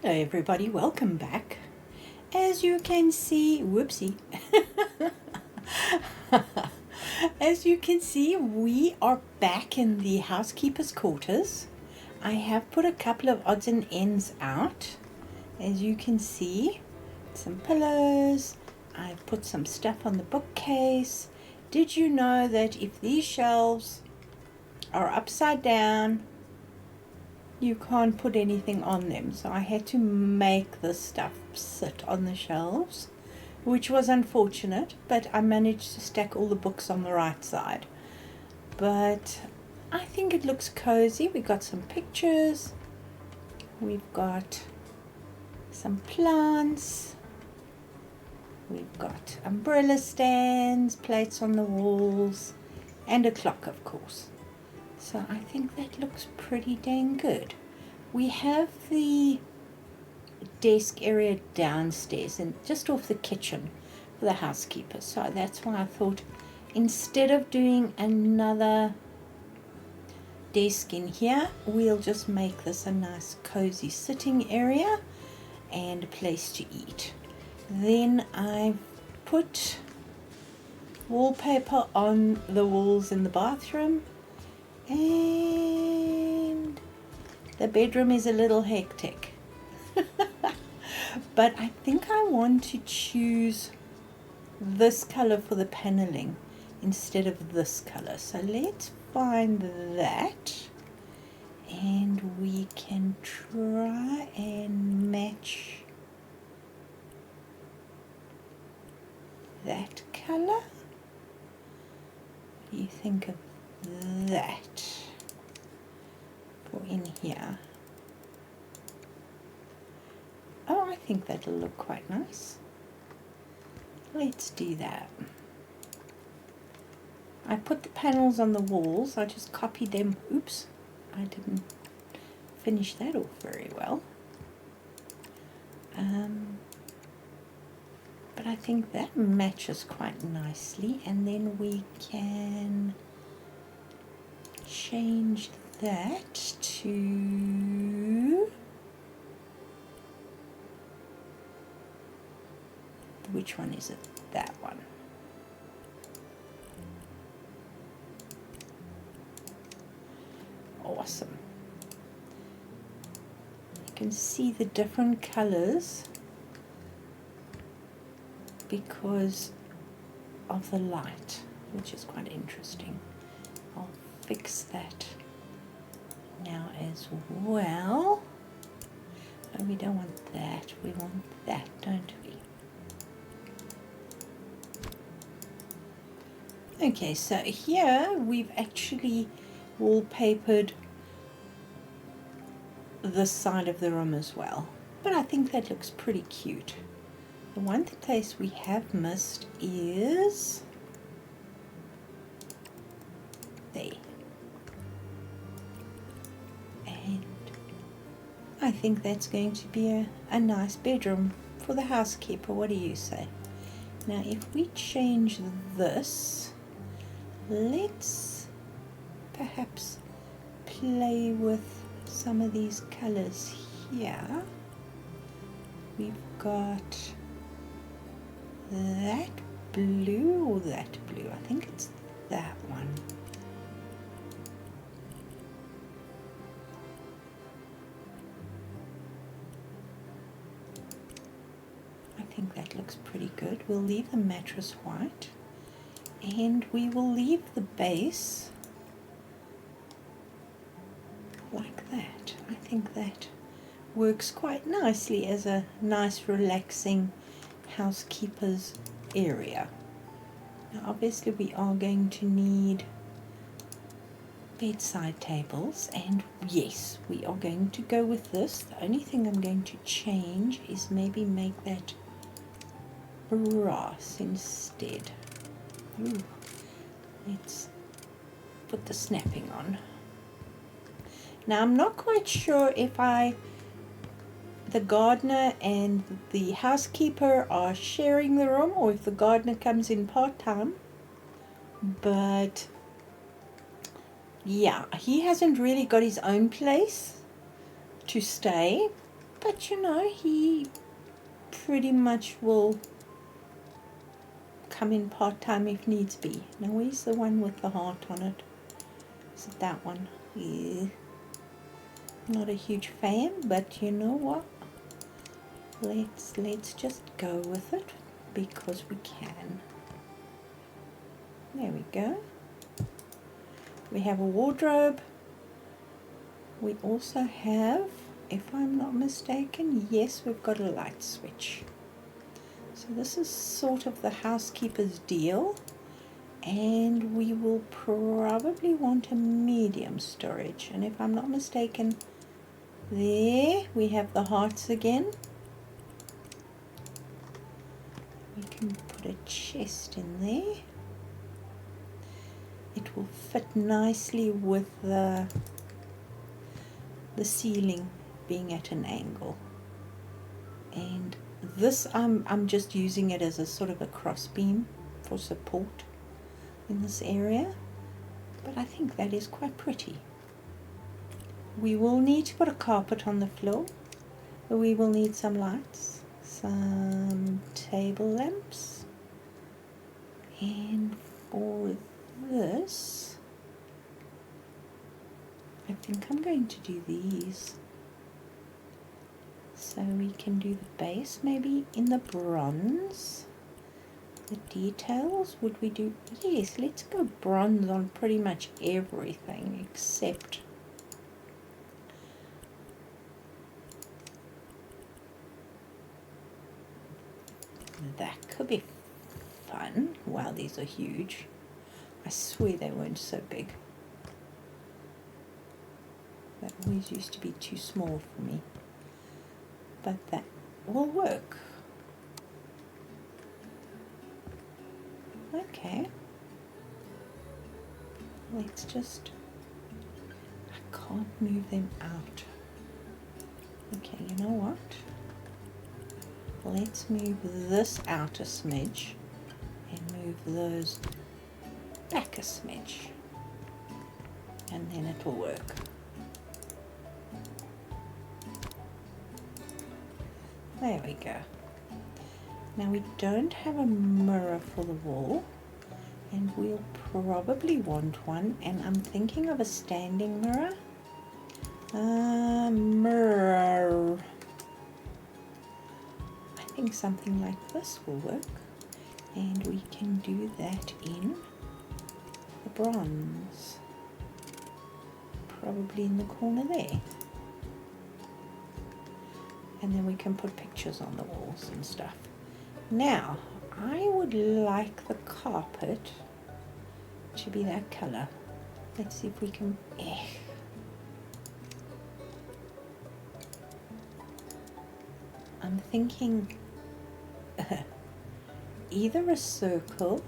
Hello everybody, welcome back. As you can see, whoopsie. As you can see, we are back in the housekeeper's quarters. I have put a couple of odds and ends out. As you can see, some pillows. I've put some stuff on the bookcase. Did you know that if these shelves are upside down, you can't put anything on them? So I had to make this stuff sit on the shelves, which was unfortunate, but I managed to stack all the books on the right side. But I think it looks cozy. We got some pictures, we've got some plants, we've got umbrella stands, plates on the walls, and a clock, of course. So I think that looks pretty dang good. We have the desk area downstairs and just off the kitchen for the housekeeper. So that's why I thought instead of doing another desk in here, we'll just make this a nice cozy sitting area and a place to eat. Then I've put wallpaper on the walls in the bathroom. And the bedroom is a little hectic. But I think I want to choose this color for the paneling instead of this color. So let's find that. And we can try and match that color. What do you think of that for in here? Oh, I think that'll look quite nice. Let's do that. I put the panels on the walls. I just copied them. Oops, I didn't finish that off very well. But I think that matches quite nicely, and then we can change that to, which one is it? That one. Awesome. You can see the different colors because of the light, which is quite interesting. I'll fix that now as well. No, we don't want that. We want that, don't we? Okay, so here we've actually wallpapered this side of the room as well. But I think that looks pretty cute. The one place we have missed is there. And I think that's going to be a nice bedroom for the housekeeper. What do you say? Now if we change this, let's perhaps play with some of these colors here. We've got that blue or that blue. I think it's that one. I think that looks pretty good. We'll leave the mattress white and we will leave the base like that. I think that works quite nicely as a nice relaxing housekeeper's area. Now obviously we are going to need bedside tables, and yes, we are going to go with this. The only thing I'm going to change is maybe make that brass instead. Ooh. Let's put the snapping on. Now I'm not quite sure if the gardener and the housekeeper are sharing the room or if the gardener comes in part-time, but yeah, he hasn't really got his own place to stay, But you know, he pretty much will come in part-time if needs be. Now where's the one with the heart on it? Is it that one? Yeah. Not a huge fan, but you know what? Let's just go with it because we can. There we go. We have a wardrobe. We also have, if I'm not mistaken, yes, we've got a light switch. So this is sort of the housekeeper's deal, and we will probably want a medium storage. And if I'm not mistaken, there we have the hearts again. We can put a chest in there. It will fit nicely with the ceiling being at an angle. And this I'm just using it as a sort of a cross beam for support in this area, but I think that is quite pretty. We will need to put a carpet on the floor. We will need some lights, some table lamps, and for this I think I'm going to do these. So we can do the base maybe in the bronze. The details, would we do? Yes, let's go bronze on pretty much everything except that. Could be fun. Wow, these are huge. I swear they weren't so big. That always used to be too small for me. But that will work. Okay. Let's just, I can't move them out. Okay, you know what? Let's move this out a smidge and move those back a smidge. And then it will work. There we go. Now we don't have a mirror for the wall, and we'll probably want one, and I'm thinking of a standing mirror. Mirror. I think something like this will work, and we can do that in the bronze. Probably in the corner there. And then we can put pictures on the walls and stuff. Now, I would like the carpet to be that color. Let's see if we can... I'm thinking either a circle.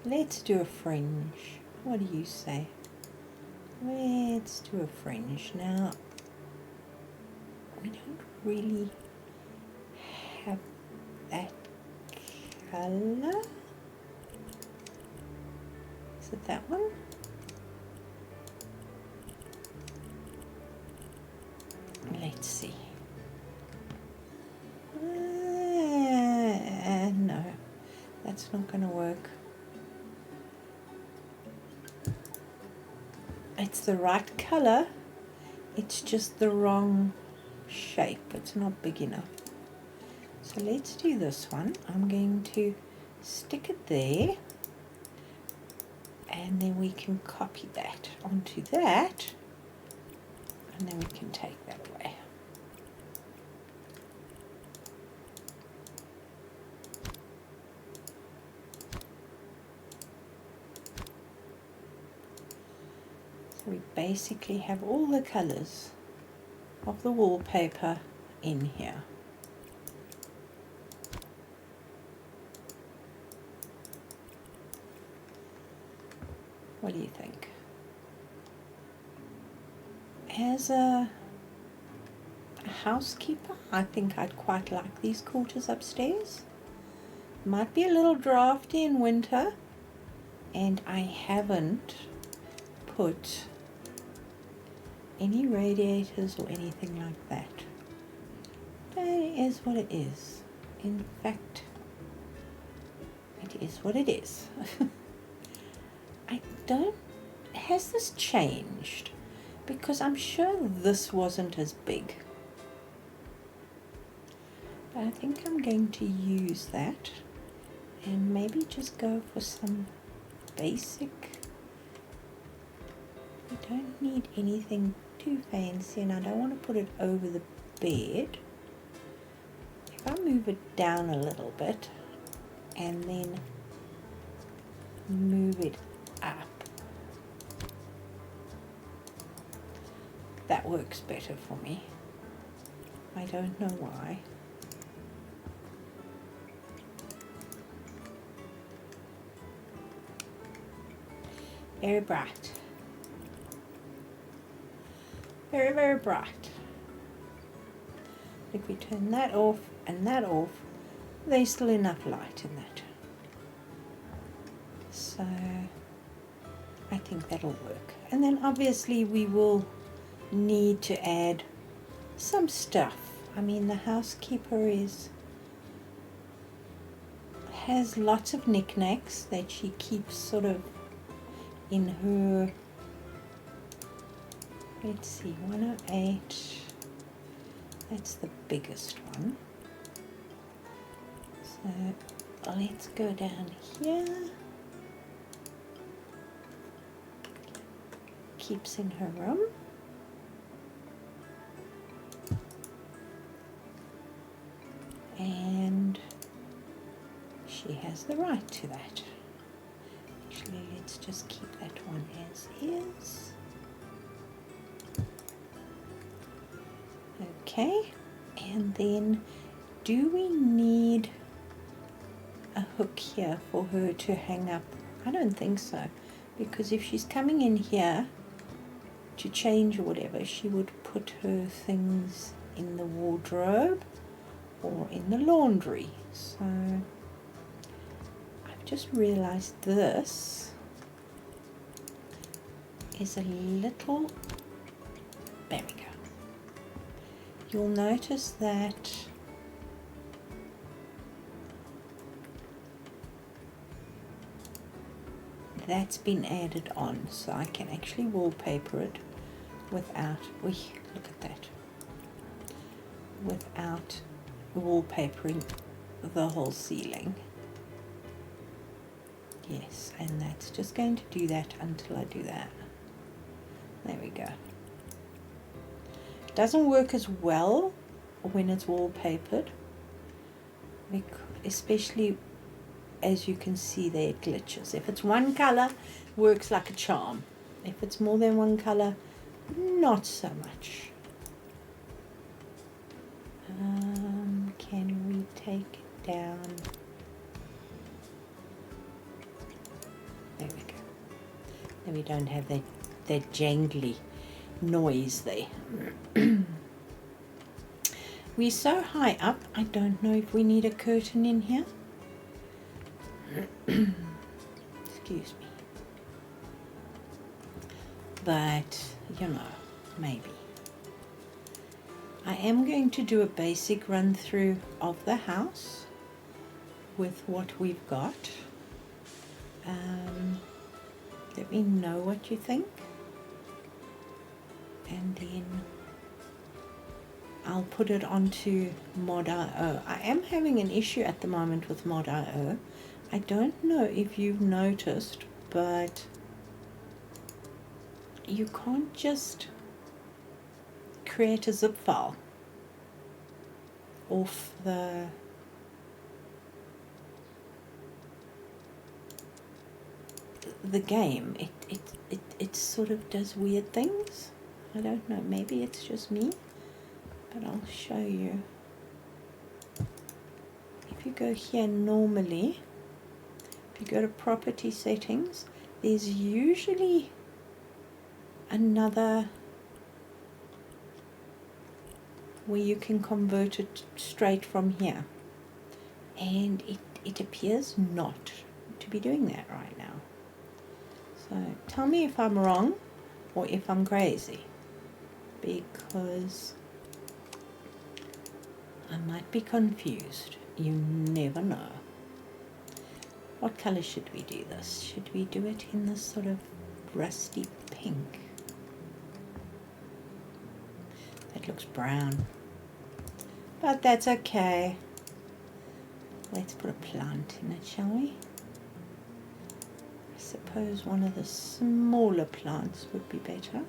Let's do a fringe. What do you say? Let's do a fringe. Now, we don't really have that color. Is it that one? Let's see. No, that's not going to work. It's the right color, it's just the wrong shape. It's not big enough. So let's do this one. I'm going to stick it there, and then we can copy that onto that, and then we can take that away. So we basically have all the colors of the wallpaper in here. What do you think? As a housekeeper, I think I'd quite like these quarters upstairs. Might be a little drafty in winter, and I haven't put any radiators or anything like that. That is what it is. In fact, it is what it is. Has this changed? Because I'm sure this wasn't as big. But I think I'm going to use that and maybe just go for some basic. We don't need anything too fancy, and I don't want to put it over the bed. If I move it down a little bit and then move it up, that works better for me. I don't know why. Very bright. Very, very bright. If we turn that off and that off, there's still enough light in that. So I think that'll work. And then obviously we will need to add some stuff. I mean, the housekeeper has lots of knickknacks that she keeps sort of in her, let's see, 108, that's the biggest one. So let's go down here. Keeps in her room. And she has the right to that. Actually, let's just keep that one as is. Okay, and then do we need a hook here for her to hang up? I don't think so, because if she's coming in here to change or whatever, she would put her things in the wardrobe or in the laundry. So I've just realized this is a little, there we go. You'll notice that that's been added on, so I can actually wallpaper it without, look at that, without wallpapering the whole ceiling. Yes, and that's just going to do that until I do that. There we go. Doesn't work as well when it's wallpapered, especially as you can see there, it glitches. If it's one color, works like a charm. If it's more than one color, not so much. Can we take it down? There we go. Then we don't have that jangly noise there. We're so high up, I don't know if we need a curtain in here. Excuse me. But, you know, maybe. I am going to do a basic run through of the house with what we've got. Let me know what you think. And then I'll put it onto mod.io. I am having an issue at the moment with mod.io. I don't know if you've noticed, but you can't just create a zip file off the game. It sort of does weird things. I don't know, maybe it's just me, but I'll show you. If you go here normally, if you go to property settings, there's usually another where you can convert it straight from here, and it appears not to be doing that right now. So tell me if I'm wrong or if I'm crazy. because I might be confused. You never know. What colour should we do this? Should we do it in this sort of rusty pink? That looks brown, but that's okay. Let's put a plant in it, shall we? I suppose one of the smaller plants would be better.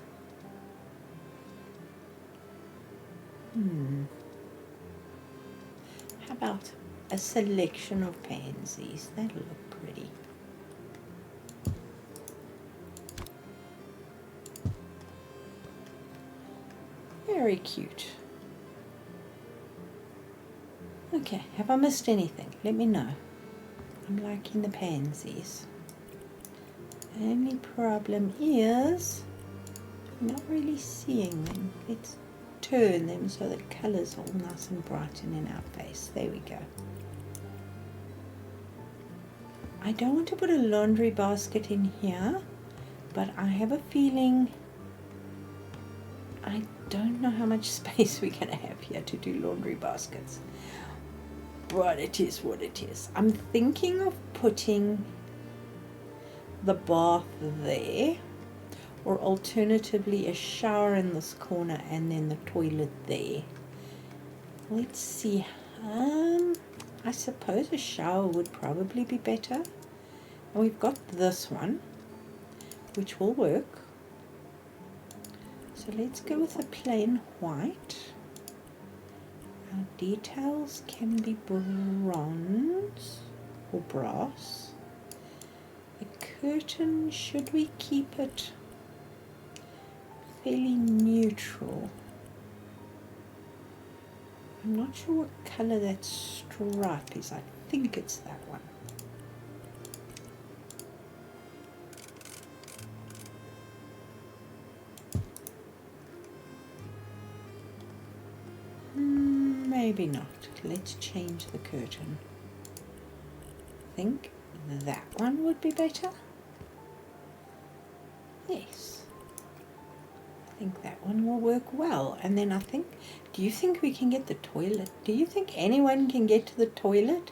How about a selection of pansies? That'll look pretty. Very cute. Okay, have I missed anything? Let me know. I'm liking the pansies. The only problem is I'm not really seeing them. Let's turn them so the colour's all nice and bright and in our face. There we go. I don't want to put a laundry basket in here, but I have a feeling I don't know how much space we're going to have here to do laundry baskets. But it is what it is. I'm thinking of putting the bath there, or alternatively a shower in this corner and then the toilet there. Let's see. I suppose a shower would probably be better. And we've got this one, which will work. So let's go with a plain white. Our details can be bronze or brass. The curtain, should we keep it fairly neutral? I'm not sure what colour that stripe is. I think it's that one. Maybe not. Let's change the curtain. I think that one would be better. Yes. I think that one will work well. And then I think, do you think we can get the toilet? Do you think anyone can get to the toilet?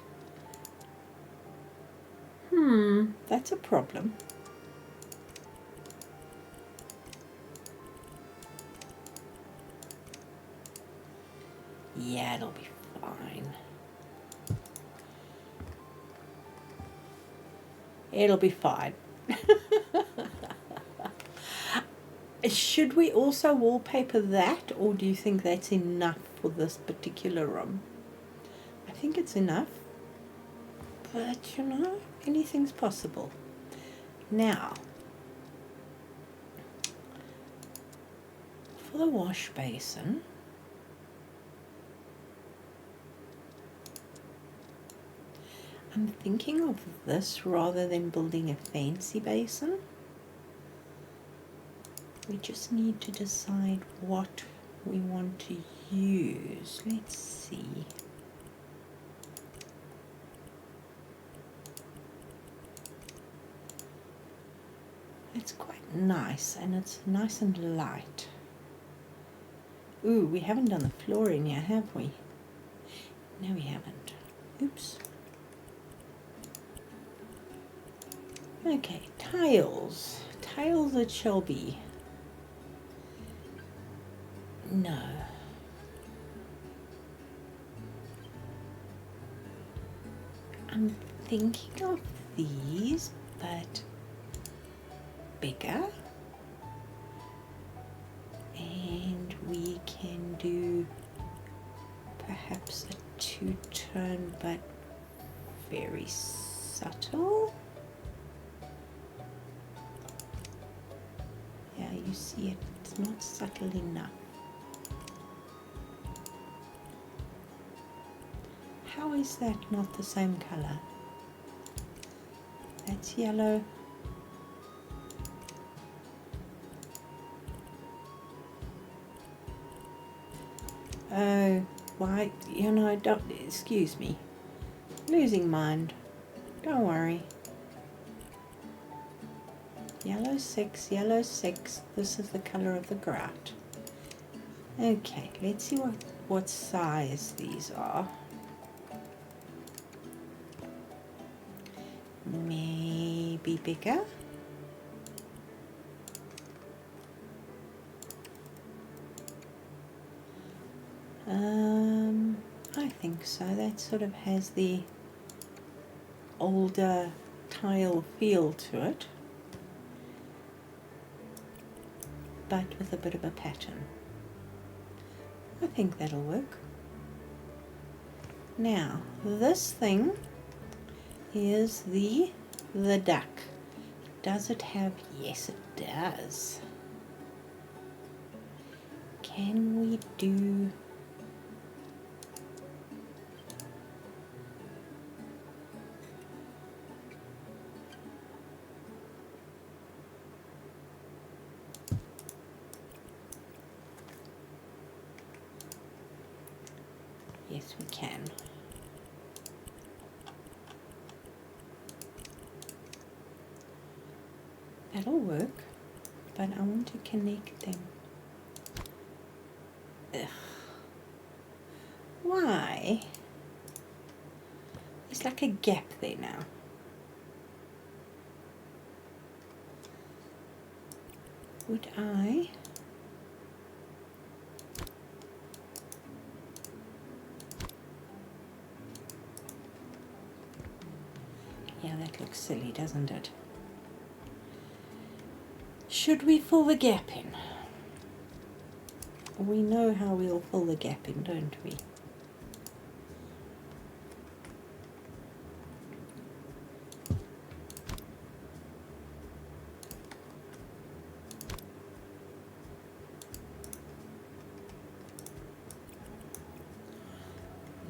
That's a problem. Yeah, it'll be fine. It'll be fine. Should we also wallpaper that, or do you think that's enough for this particular room? I think it's enough, but you know, anything's possible. Now, for the wash basin, I'm thinking of this rather than building a fancy basin. We just need to decide what we want to use. Let's see. It's quite nice, and it's nice and light. Ooh, we haven't done the flooring yet, have we? No, we haven't. Oops. Okay, tiles. Tiles it shall be. No. I'm thinking of these, but bigger. And we can do perhaps a two-tone, but very subtle. Yeah, you see it, it's not subtle enough. How is that not the same color? That's yellow. Oh, why, you know, don't, excuse me. Losing mind. Don't worry. Yellow 6, yellow 6. This is the color of the grout. Okay, let's see what size these are. Maybe bigger. I think so. That sort of has the older tile feel to it, but with a bit of a pattern. I think that'll work. Now, this thing is the duck. Does it have? Yes, it does. Can we do? Yes, we can. That'll work, but I want to connect them. Ugh. Why? There's like a gap there now. Would I? Yeah, that looks silly, doesn't it? Should we fill the gap in? We know how we'll fill the gap in, don't we?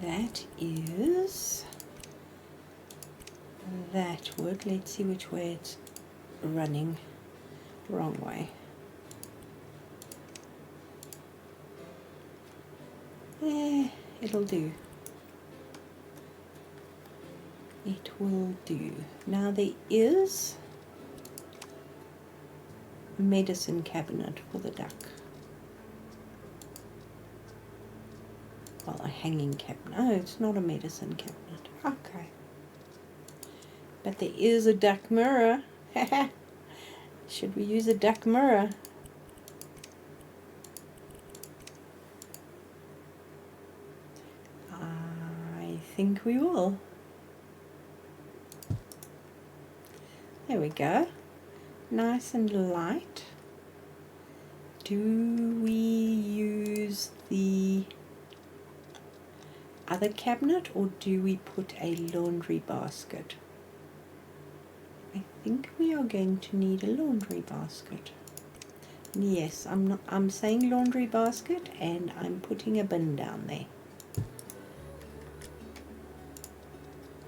That is that wood. Let's see which way it's running. Wrong way. It'll do. It will do. Now there is a medicine cabinet for the duck. Well, a hanging cabinet. Oh, it's not a medicine cabinet. Okay. But there is a duck mirror. Should we use a duck mirror? I think we will. There we go. Nice and light. Do we use the other cabinet or do we put a laundry basket? I think we are going to need a laundry basket. Yes, I'm saying laundry basket and I'm putting a bin down there.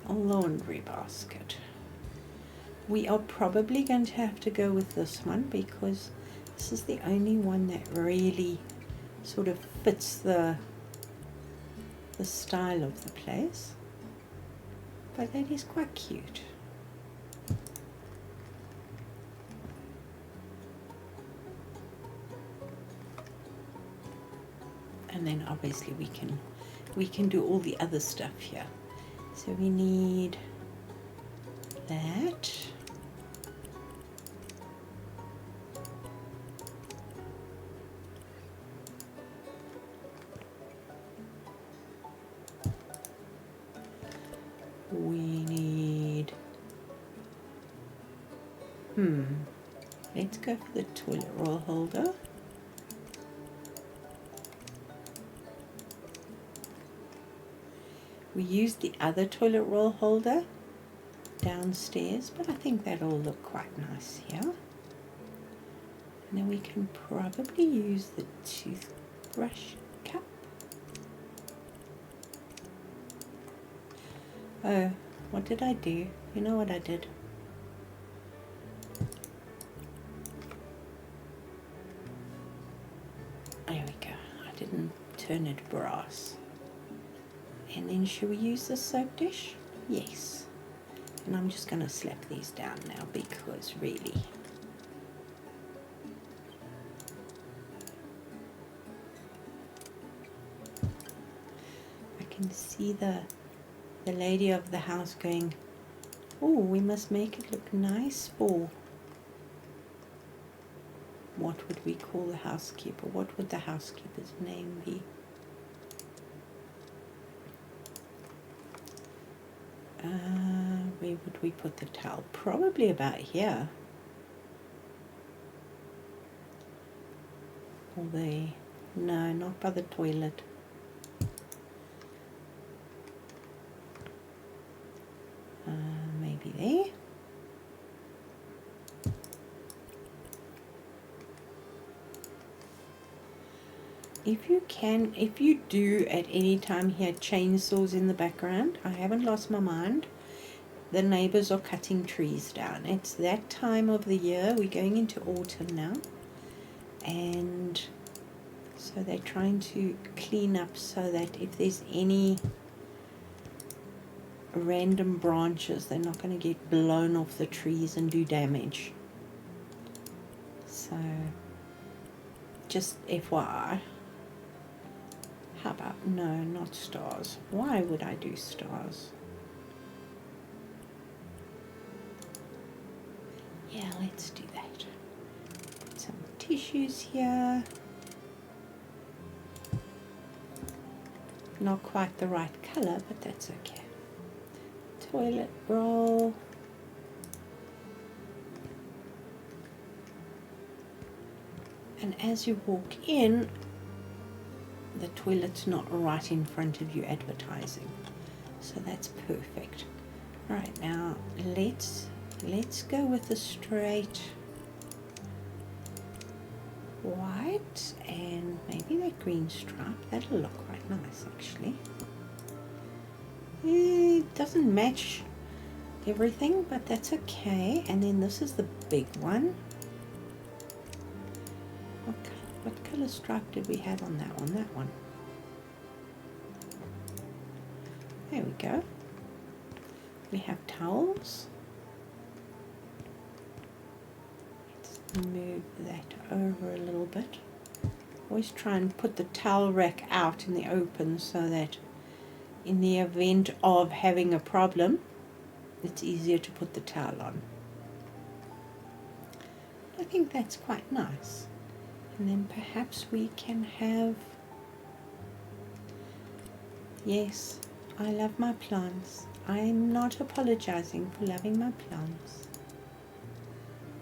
A laundry basket. We are probably going to have to go with this one because this is the only one that really sort of fits the style of the place. But that is quite cute. And then obviously we can do all the other stuff here. So we need that. We need, let's go for the toilet roll holder. We used the other toilet roll holder downstairs, but I think that'll look quite nice here. And then we can probably use the toothbrush cup. Oh, what did I do? You know what I did? There we go. I didn't turn it brass. And then should we use the soap dish? Yes. And I'm just going to slap these down now because really. can see the lady of the house going, oh, we must make it look nice for, what would we call the housekeeper? What would the housekeeper's name be? Where would we put the towel? Probably about here. Or there. No, not by the toilet. Maybe there. If you do at any time hear chainsaws in the background, I haven't lost my mind. The neighbors are cutting trees down. It's that time of the year. We're going into autumn now. And so they're trying to clean up so that if there's any random branches, they're not going to get blown off the trees and do damage. So just FYI. How about, no, not stars. Why would I do stars? Yeah, let's do that. Put some tissues here. Not quite the right color, but that's okay. Toilet roll. And as you walk in, the toilet's not right in front of you advertising. So that's perfect. All right, now let's go with the straight white and maybe that green stripe. That'll look quite nice actually. It doesn't match everything, but that's okay. And then this is the big one. What color stripe did we have on that one? That one. There we go. We have towels. Let's move that over a little bit. Always try and put the towel rack out in the open so that in the event of having a problem, it's easier to put the towel on. I think that's quite nice. And then perhaps we can have, yes, I love my plants. I'm not apologizing for loving my plants.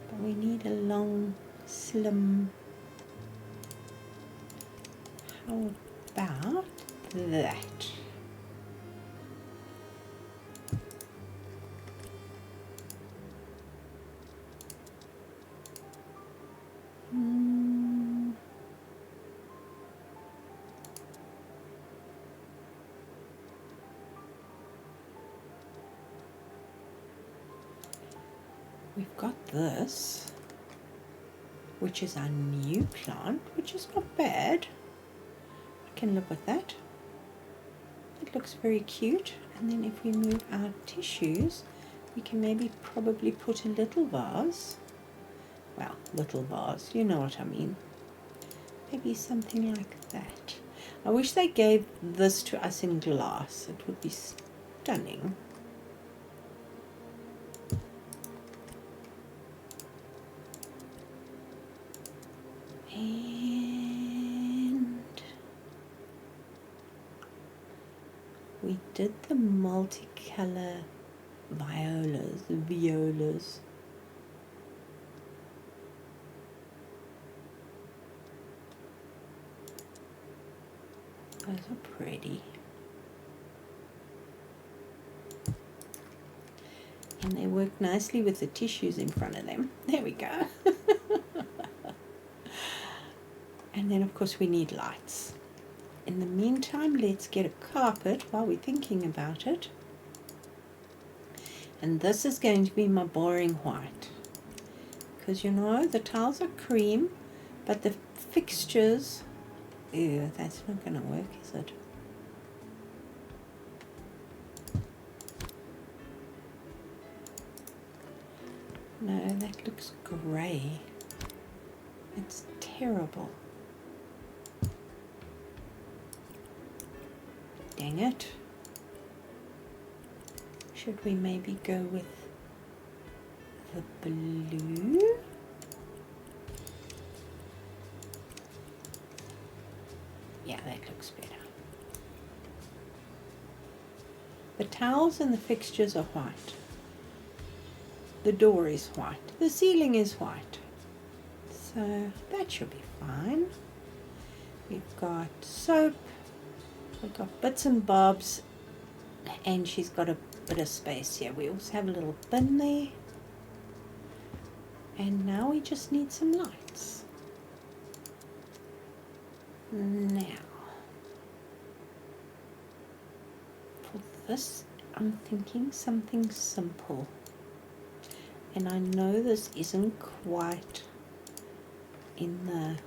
But we need a long, slim, how about that? We've got this, which is our new plant, which is not bad. I can live with that. It looks very cute. And then if we move our tissues, we can maybe probably put a little vase. Well, little vase, you know what I mean. Maybe something like that. I wish they gave this to us in glass. It would be stunning. And we did the multicolor violas. Those are pretty. And they work nicely with the tissues in front of them. There we go. And then of course we need lights. In the meantime, let's get a carpet while we're thinking about it. And this is going to be my boring white. Because you know, the tiles are cream, but the fixtures, ew, that's not going to work, is it? No, that looks grey. It's terrible. Dang it. Should we maybe go with the blue? Yeah, that looks better. The towels and the fixtures are white. The door is white. The ceiling is white. So that should be fine. We've got soap. We've got bits and bobs. And she's got a bit of space here. We also have a little bin there. And now we just need some lights. Now, for this, I'm thinking something simple. And I know this isn't quite in the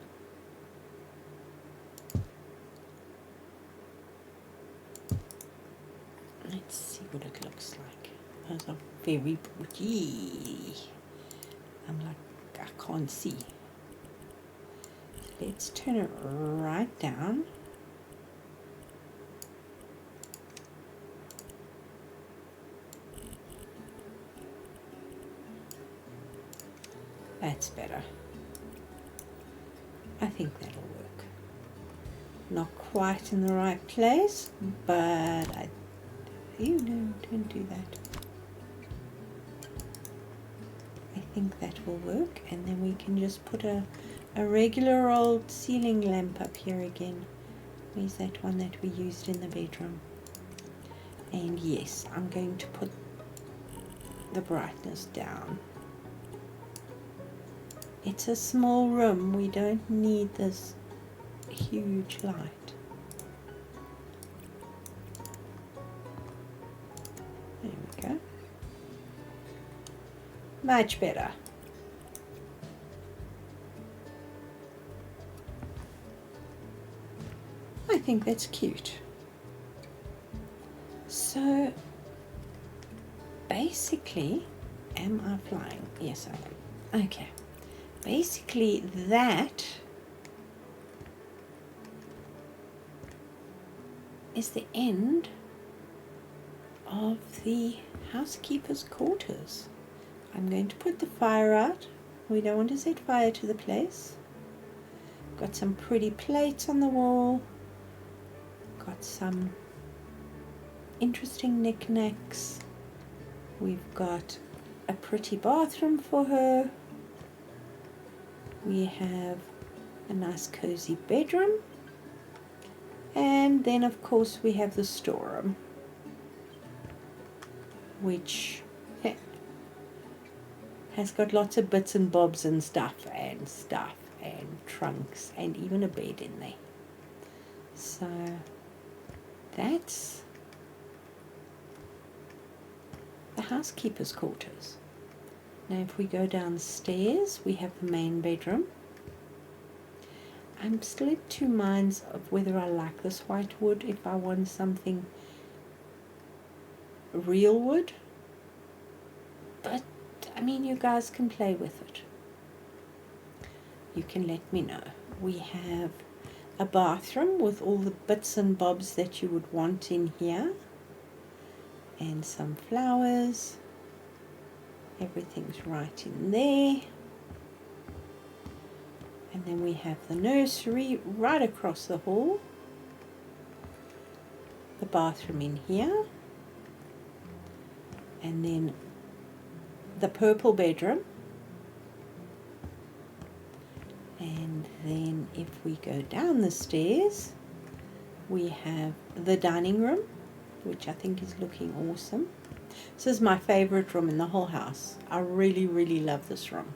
let's see what it looks like. Those are very pretty. I'm like, I can't see. Let's turn it right down. That's better. I think that'll work. Not quite in the right place, but you know, don't do that. I think that will work, and then we can just put a regular old ceiling lamp up here again. Where's that one that we used in the bedroom? And yes, I'm going to put the brightness down. It's a small room, we don't need this huge light. There we go. Much better. I think that's cute. So basically, am I flying? Yes, I am. Okay. Basically that is the end of the housekeeper's quarters. I'm going to put the fire out. We don't want to set fire to the place. Got some pretty plates on the wall. Got some interesting knickknacks. We've got a pretty bathroom for her. We have a nice cozy bedroom. And then of course we have the storeroom, which has got lots of bits and bobs and stuff and trunks and even a bed in there. So that's the housekeeper's quarters. Now if we go downstairs, we have the main bedroom. I'm still in two minds of whether I like this white wood, if I want something real wood. But I mean, you guys can play with it. You can let me know. We have a bathroom with all the bits and bobs that you would want in here. And some flowers. Everything's right in there. And then we have the nursery right across the hall. The bathroom in here. And then the purple bedroom. And then if we go down the stairs, we have the dining room, which I think is looking awesome. This is my favorite room in the whole house. I really, really love this room.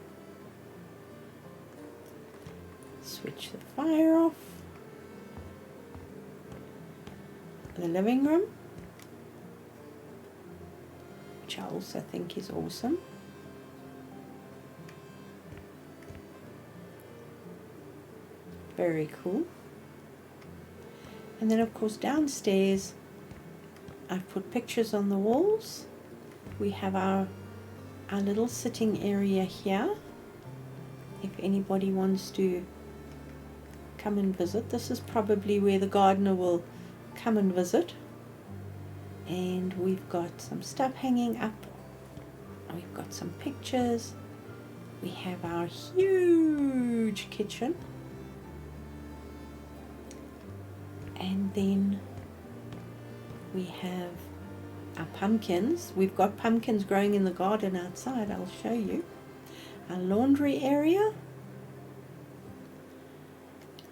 Switch the fire off. The living room, which I also think is awesome. Very cool. And then of course downstairs I've put pictures on the walls. We have our little sitting area here. If anybody wants to come and visit, this is probably where the gardener will come and visit. And we've got some stuff hanging up. We've got some pictures. We have our huge kitchen. And then we have our pumpkins. We've got pumpkins growing in the garden outside. I'll show you. Our laundry area.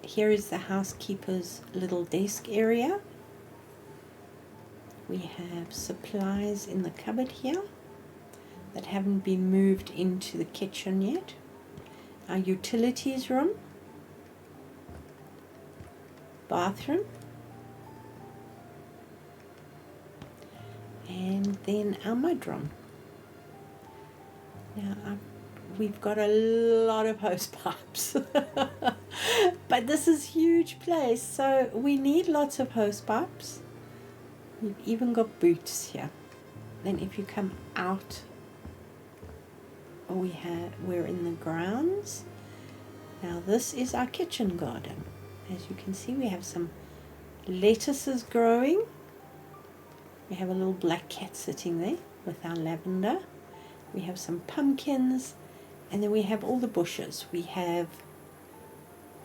Here is the housekeeper's little desk area. We have supplies in the cupboard here that haven't been moved into the kitchen yet. Our utilities room, bathroom, and then our mudroom. Now we've got a lot of hose pipes, but this is a huge place, so we need lots of hose pipes. We've even got boots here. Then if you come out, we're in the grounds. Now this is our kitchen garden. As you can see, we have some lettuces growing. We have a little black cat sitting there with our lavender. We have some pumpkins, and then we have all the bushes. We have,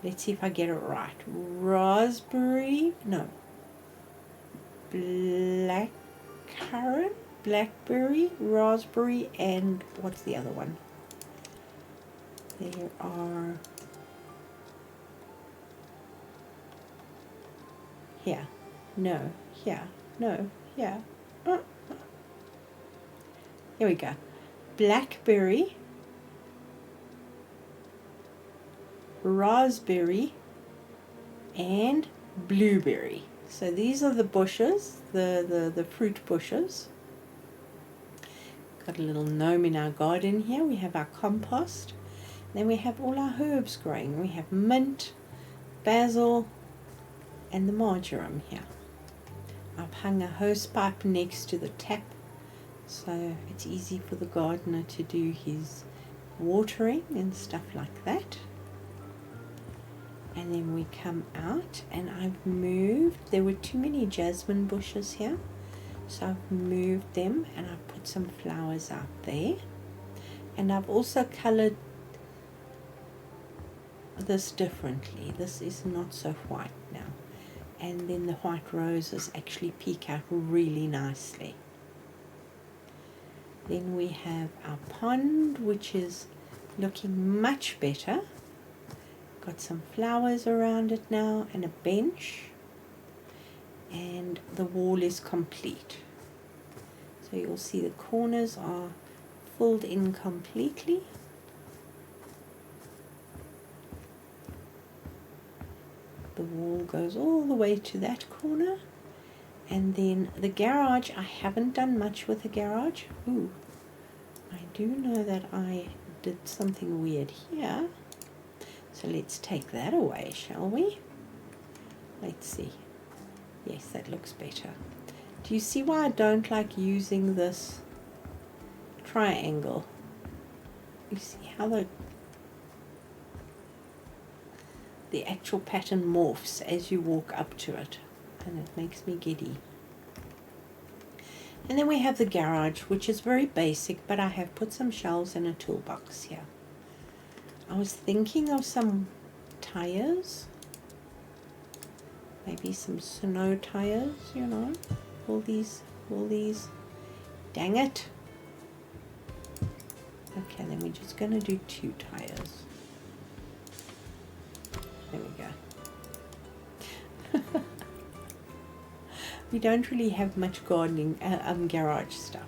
let's see if I get it right, blackberry, raspberry, and what's the other one? There are, here, here we go. Blackberry, raspberry, and blueberry. So these are the bushes, the fruit bushes. Got a little gnome in our garden here. We have our compost. Then we have all our herbs growing. We have mint, basil, and the marjoram here. I've hung a hose pipe next to the tap, so it's easy for the gardener to do his watering and stuff like that. And then we come out, and I've moved, there were too many jasmine bushes here, so I've moved them and I've put some flowers out there. And I've also colored this differently. This is not so white now, and then the white roses actually peek out really nicely. Then we have our pond, which is looking much better. Got some flowers around it now and a bench, and the wall is complete. So you'll see the corners are filled in completely. The wall goes all the way to that corner, and then the garage, I haven't done much with the garage. Ooh, I do know that I did something weird here. So let's take that away, shall we? Let's see. Yes, that looks better. Do you see why I don't like using this triangle? You see how the actual pattern morphs as you walk up to it, and it makes me giddy. And then we have the garage, which is very basic, but I have put some shelves and a toolbox here. I was thinking of some tires, maybe some snow tires, you know, all these, dang it. Okay, then we're just going to do 2 tires. There we go. We don't really have much gardening, garage stuff.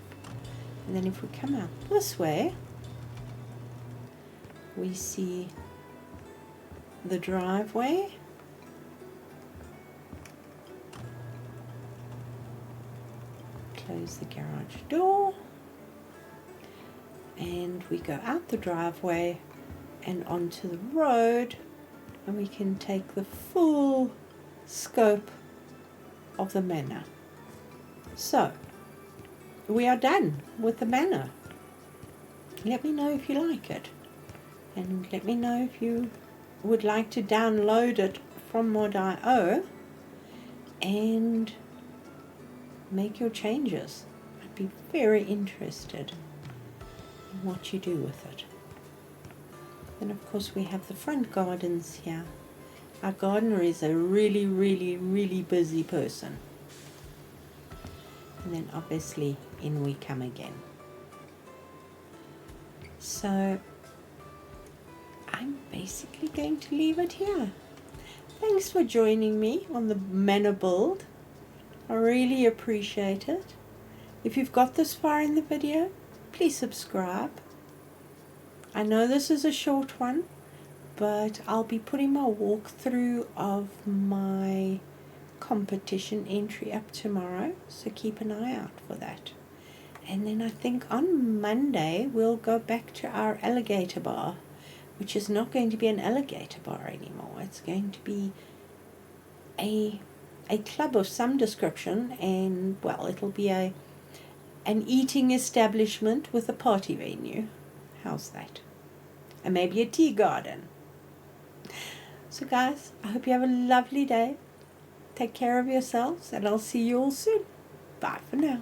And then if we come out this way, we see the driveway. Close the garage door, and we go out the driveway and onto the road, and we can take the full scope of the manor. So we are done with the manor. Let me know if you like it, and let me know if you would like to download it from mod.io, and make your changes. I'd be very interested in what you do with it. Then of course we have the front gardens here. Our gardener is a really, really, really busy person. And then obviously in we come again. So I'm basically going to leave it here. Thanks for joining me on the Manor build. I really appreciate it. If you've got this far in the video, please subscribe. I know this is a short one, but I'll be putting my walkthrough of my competition entry up tomorrow, so keep an eye out for that. And then I think on Monday we'll go back to our alligator bar, which is not going to be an alligator bar anymore. It's going to be a club of some description, and well, it'll be an eating establishment with a party venue. How's that? And maybe a tea garden. So guys, I hope you have a lovely day. Take care of yourselves, and I'll see you all soon. Bye for now.